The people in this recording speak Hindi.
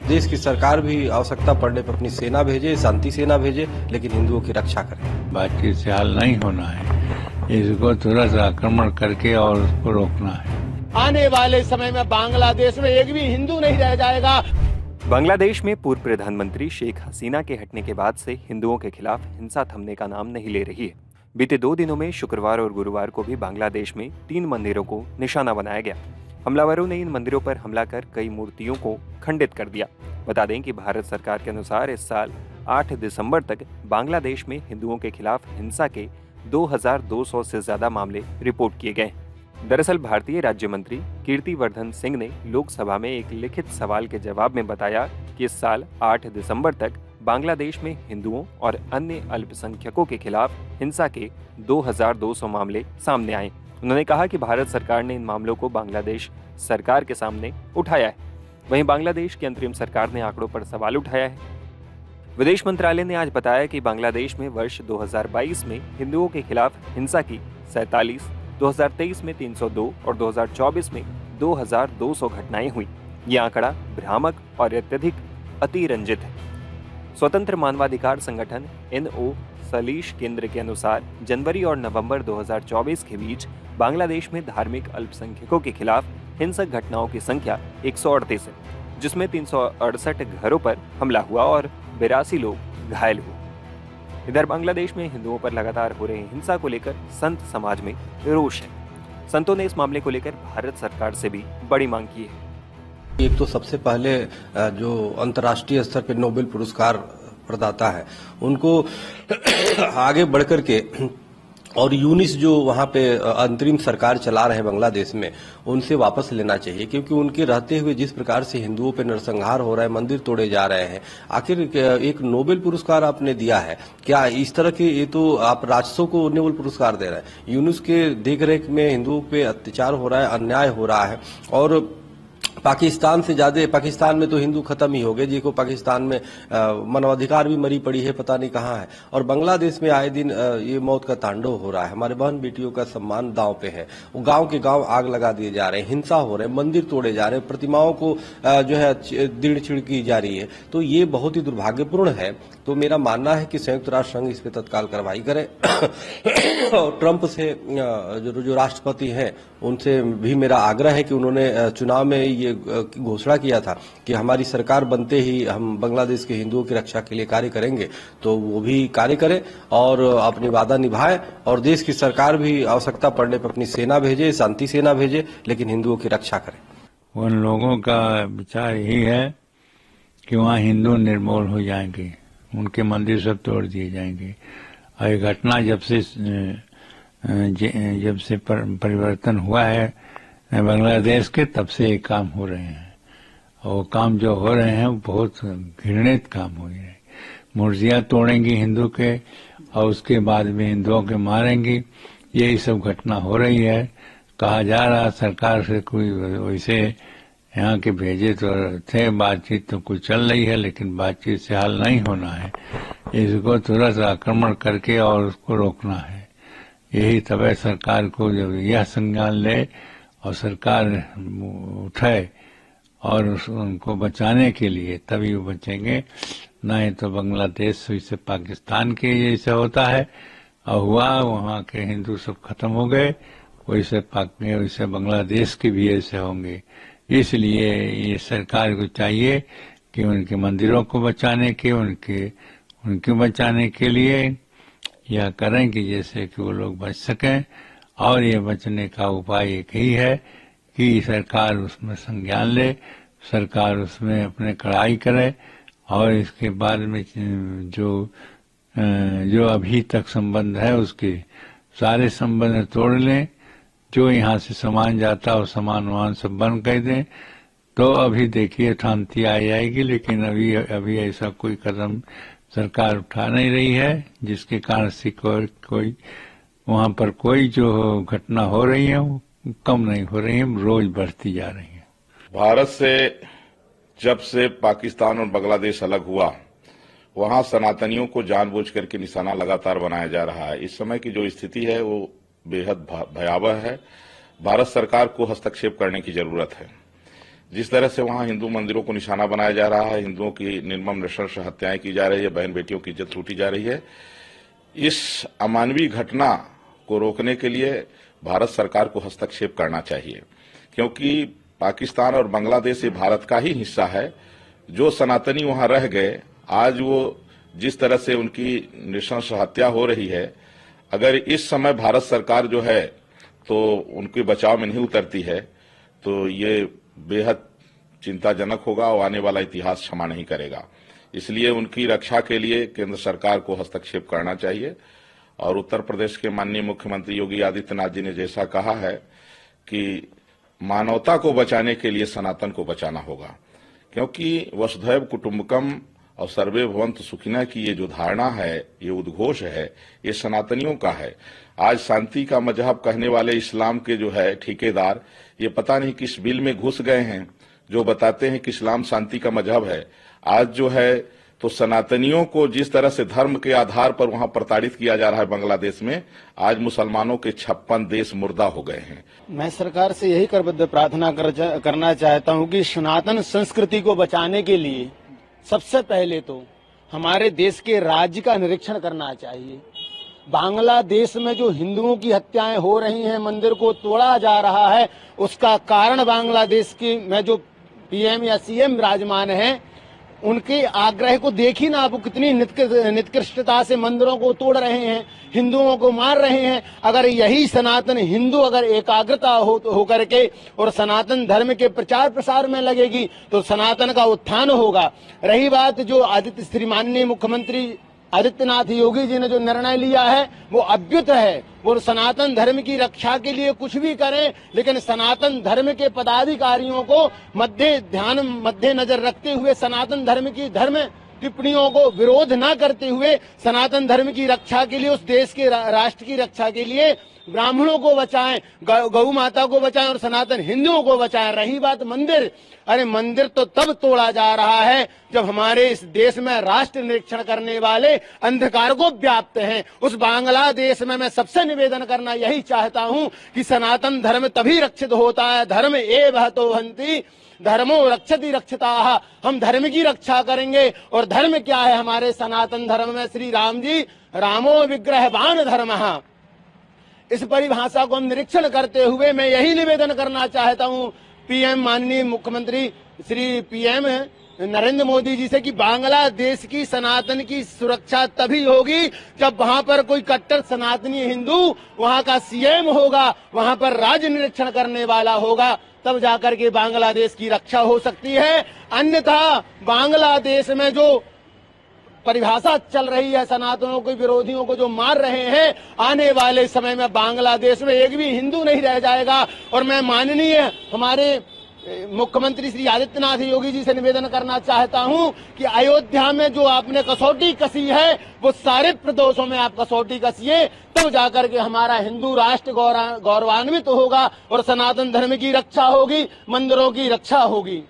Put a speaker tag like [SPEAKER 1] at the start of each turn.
[SPEAKER 1] देश की सरकार भी आवश्यकता पड़ने पर अपनी सेना भेजे, शांति सेना भेजे, लेकिन हिंदुओं की रक्षा करे।
[SPEAKER 2] बातचीत से हल नहीं होना है, इसको तुरंत आक्रमण करके और उसको रोकना है।
[SPEAKER 3] आने वाले समय में बांग्लादेश में एक भी हिंदू नहीं रह जाएगा।
[SPEAKER 4] बांग्लादेश में पूर्व प्रधानमंत्री शेख हसीना के हटने के बाद से हिंदुओं के खिलाफ हिंसा थमने का नाम नहीं ले रही है। बीते 2 दिनों में शुक्रवार और गुरुवार को भी बांग्लादेश में 3 मंदिरों को निशाना बनाया गया। हमलावरों ने इन मंदिरों पर हमला कर कई मूर्तियों को खंडित कर दिया। बता दें कि भारत सरकार के अनुसार इस साल 8 दिसंबर तक बांग्लादेश में हिंदुओं के खिलाफ हिंसा के 2200 से ज्यादा मामले रिपोर्ट किए गए। दरअसल भारतीय राज्य मंत्री कीर्तिवर्धन सिंह ने लोकसभा में एक लिखित सवाल के जवाब में बताया कि इस साल 8 दिसंबर तक बांग्लादेश में हिंदुओं और अन्य अल्पसंख्यकों के खिलाफ हिंसा के 2200 मामले सामने आए। उन्होंने कहा कि भारत सरकार ने इन मामलों को बांग्लादेश सरकार के सामने उठाया है। वहीं बांग्लादेश की अंतरिम सरकार ने आंकड़ों पर सवाल उठाया है। विदेश मंत्रालय ने आज बताया कि बांग्लादेश में वर्ष 2022 में हिंदुओं के खिलाफ हिंसा की 47, 2023 में 302 और 2024 में 2200 घटनाएं हुई। ये आंकड़ा भ्रामक और अत्यधिक अतिरंजित है। स्वतंत्र मानवाधिकार संगठन NO सलीश केंद्र के अनुसार जनवरी और नवंबर 2024 के बीच बांग्लादेश में धार्मिक अल्पसंख्यकों के खिलाफ हिंसक घटनाओं की संख्या 138 है, जिसमें 368 घरों पर हमला हुआ और 82 लोग घायल हुए। इधर बांग्लादेश में हिंदुओं पर लगातार हो रही हिंसा को लेकर संत समाज में रोष है। संतों ने इस मामले को लेकर भारत सरकार से भी बड़ी मांग की है।
[SPEAKER 1] एक तो सबसे पहले जो अंतर्राष्ट्रीय स्तर पर नोबेल पुरस्कार प्रदाता है, उनको आगे बढ़कर के और यूनिस जो वहां पे अंतरिम सरकार चला रहे हैं बांग्लादेश में, उनसे वापस लेना चाहिए, क्योंकि उनके रहते हुए जिस प्रकार से हिंदुओं पे नरसंहार हो रहा है, मंदिर तोड़े जा रहे हैं, आखिर एक नोबेल पुरस्कार आपने दिया है, क्या इस तरह के, ये तो आप राजसों को नोबेल पुरस्कार दे रहे हैं। यूनिस के देखरेख में हिंदुओं पे अत्याचार हो रहा है, अन्याय हो रहा है, और पाकिस्तान से ज्यादा, पाकिस्तान में तो हिंदू खत्म ही हो गए, जिसको पाकिस्तान में मानवाधिकार भी मरी पड़ी है, पता नहीं कहाँ है। और बांग्लादेश में आए दिन ये मौत का तांडव हो रहा है। हमारे बहन बेटियों का सम्मान दांव पे है। वो गांव के गांव आग लगा दिए जा रहे हैं, हिंसा हो रहे हैं, मंदिर तोड़े जा रहे हैं, प्रतिमाओं को जो है दीड़ चिड़ की जा रही है। तो ये बहुत ही दुर्भाग्यपूर्ण है। तो मेरा मानना है कि संयुक्त राष्ट्र संघ इस पे तत्काल कार्रवाई करे और ट्रंप से जो राष्ट्रपति हैं, उनसे भी मेरा आग्रह है कि उन्होंने चुनाव में ये घोषणा किया था कि हमारी सरकार बनते ही हम बांग्लादेश के हिंदुओं की रक्षा के लिए कार्य करेंगे, तो वो भी कार्य करें और अपनी वादा निभाए, और देश की सरकार भी आवश्यकता पड़ने पर अपनी सेना भेजे, शांति सेना भेजे, लेकिन हिंदुओं की रक्षा करे।
[SPEAKER 2] उन लोगों का विचार यही है कि वहाँ हिंदू निर्मूल हो जाएंगे, उनके मंदिर सब तोड़ दिए जाएंगे। और ये घटना जब से परिवर्तन हुआ है बांग्लादेश के, तब से ये काम हो रहे हैं। और काम जो हो रहे हैं वो बहुत घृणित काम हो रहे हैं। मूर्तियां तोड़ेंगी हिंदू के और उसके बाद में हिंदुओं के मारेंगी। यही सब घटना हो रही है। कहा जा रहा सरकार से कोई वैसे यहाँ के भेजे तो थे, बातचीत तो कुछ चल रही है, लेकिन बातचीत से हल नहीं होना है, इसको तुरंत आक्रमण करके और उसको रोकना है। यही तब है सरकार को जब यह संज्ञान ले और सरकार उठाए और उनको बचाने के लिए, तभी वो बचेंगे। नहीं तो बांग्लादेश से पाकिस्तान के जैसे होता है और हुआ, वहाँ के हिंदू सब खत्म हो गए, वैसे बांग्लादेश के भी ऐसे होंगे। इसलिए ये सरकार को चाहिए कि उनके मंदिरों को बचाने के, उनके बचाने के लिए यह करें कि जैसे कि वो लोग बच सकें। और ये बचने का उपाय एक ही है कि सरकार उसमें संज्ञान ले, सरकार उसमें अपने कड़ाई करे और इसके बाद में जो अभी तक संबंध है उसके सारे संबंध तोड़ लें। जो यहाँ से सामान जाता है वो सामान वहां सब बंद कर दें, तो अभी देखिए शांति आ जाएगी। लेकिन अभी ऐसा कोई कदम सरकार उठा नहीं रही है, जिसके कारण से कोई वहां पर कोई जो घटना हो रही है वो कम नहीं हो रही है, रोज बढ़ती जा रही है।
[SPEAKER 5] भारत से जब से पाकिस्तान और बांग्लादेश अलग हुआ, वहां सनातनियों को जानबूझ करके निशाना लगातार बनाया जा रहा है। इस समय की जो स्थिति है वो बेहद भयावह है। भारत सरकार को हस्तक्षेप करने की जरूरत है। जिस तरह से वहां हिंदू मंदिरों को निशाना बनाया जा रहा है, हिंदुओं की निर्मम नृशंस हत्याएं की जा रही है, बहन बेटियों की इज्जत लूटी जा रही है, इस अमानवीय घटना को रोकने के लिए भारत सरकार को हस्तक्षेप करना चाहिए, क्योंकि पाकिस्तान और बांग्लादेश ये भारत का ही हिस्सा है। जो सनातनी वहां रह गए, आज वो जिस तरह से उनकी नृशंस हत्या हो रही है, अगर इस समय भारत सरकार जो है तो उनके बचाव में नहीं उतरती है तो ये बेहद चिंताजनक होगा और आने वाला इतिहास क्षमा नहीं करेगा। इसलिए उनकी रक्षा के लिए केंद्र सरकार को हस्तक्षेप करना चाहिए। और उत्तर प्रदेश के माननीय मुख्यमंत्री योगी आदित्यनाथ जी ने जैसा कहा है कि मानवता को बचाने के लिए सनातन को बचाना होगा, क्योंकि वसुधैव कुटुंबकम और सर्वे भवन्तु सुखिनः की ये जो धारणा है, ये उद्घोष है, ये सनातनियों का है। आज शांति का मजहब कहने वाले इस्लाम के जो है ठेकेदार, ये पता नहीं किस बिल में घुस गए हैं जो बताते हैं कि इस्लाम शांति का मजहब है। आज जो है तो सनातनियों को जिस तरह से धर्म के आधार पर वहां प्रताड़ित किया जा रहा है बांग्लादेश में, आज मुसलमानों के 56 देश मुर्दा हो गए हैं।
[SPEAKER 3] मैं सरकार से यही करबद्ध प्रार्थना करना चाहता हूं कि सनातन संस्कृति को बचाने के लिए सबसे पहले तो हमारे देश के राज्य का निरीक्षण करना चाहिए। बांग्लादेश में जो हिंदुओं की हत्याएं हो रही हैं, मंदिर को तोड़ा जा रहा है, उसका कारण बांग्लादेश की में जो पीएम या सीएम विराजमान है, उनके आग्रह को देखी ना आप, कितनी निकृष्टता से मंदिरों को तोड़ रहे हैं, हिंदुओं को मार रहे हैं। अगर यही सनातन हिंदू अगर एकाग्रता हो करके और सनातन धर्म के प्रचार प्रसार में लगेगी तो सनातन का उत्थान होगा। रही बात जो श्री माननीय मुख्यमंत्री आदित्यनाथ योगी जी ने जो निर्णय लिया है वो अद्भुत है। वो सनातन धर्म की रक्षा के लिए कुछ भी करें, लेकिन सनातन धर्म के पदाधिकारियों को मध्य नजर रखते हुए सनातन धर्म की टिप्पणियों को विरोध न करते हुए सनातन धर्म की रक्षा के लिए, उस देश के राष्ट्र की रक्षा के लिए ब्राह्मणों को बचाएं, गौ माता को बचाएं और सनातन हिंदुओं को बचाएं। रही बात मंदिर, अरे मंदिर तो तब तोड़ा जा रहा है जब हमारे इस देश में राष्ट्र निरीक्षण करने वाले अंधकार को व्याप्त हैं। उस बांग्लादेश में मैं सबसे निवेदन करना यही चाहता हूं कि सनातन धर्म तभी रक्षित होता है, धर्म एव तो हन्ति धर्मो रक्षति रक्षिताः। हम धर्म की रक्षा करेंगे और धर्म क्या है हमारे सनातन धर्म में? श्री राम जी रामो विग्रहवान धर्मः, इस परिभाषा को हम निरीक्षण करते हुए मैं यही निवेदन करना चाहता हूं पीएम माननीय मुख्यमंत्री श्री पीएम नरेंद्र मोदी जी से कि बांग्लादेश की सनातन की सुरक्षा तभी होगी जब वहां पर कोई कट्टर सनातनी हिंदू वहां का सीएम होगा, वहां पर राज्य निरीक्षण करने वाला होगा, तब जाकर के बांग्लादेश की रक्षा हो सकती है। अन्यथा बांग्लादेश में जो परिभाषा चल रही है, सनातनों के विरोधियों को जो मार रहे हैं, आने वाले समय में बांग्लादेश में एक भी हिंदू नहीं रह जाएगा। और मैं माननीय हमारे मुख्यमंत्री श्री आदित्यनाथ योगी जी से निवेदन करना चाहता हूं कि अयोध्या में जो आपने कसौटी कसी है वो सारे प्रदोषों में आप कसौटी कसिए, तब जाकर के हमारा हिंदू राष्ट्र गौरवान्वित होगा और सनातन धर्म की रक्षा होगी, मंदिरों की रक्षा होगी।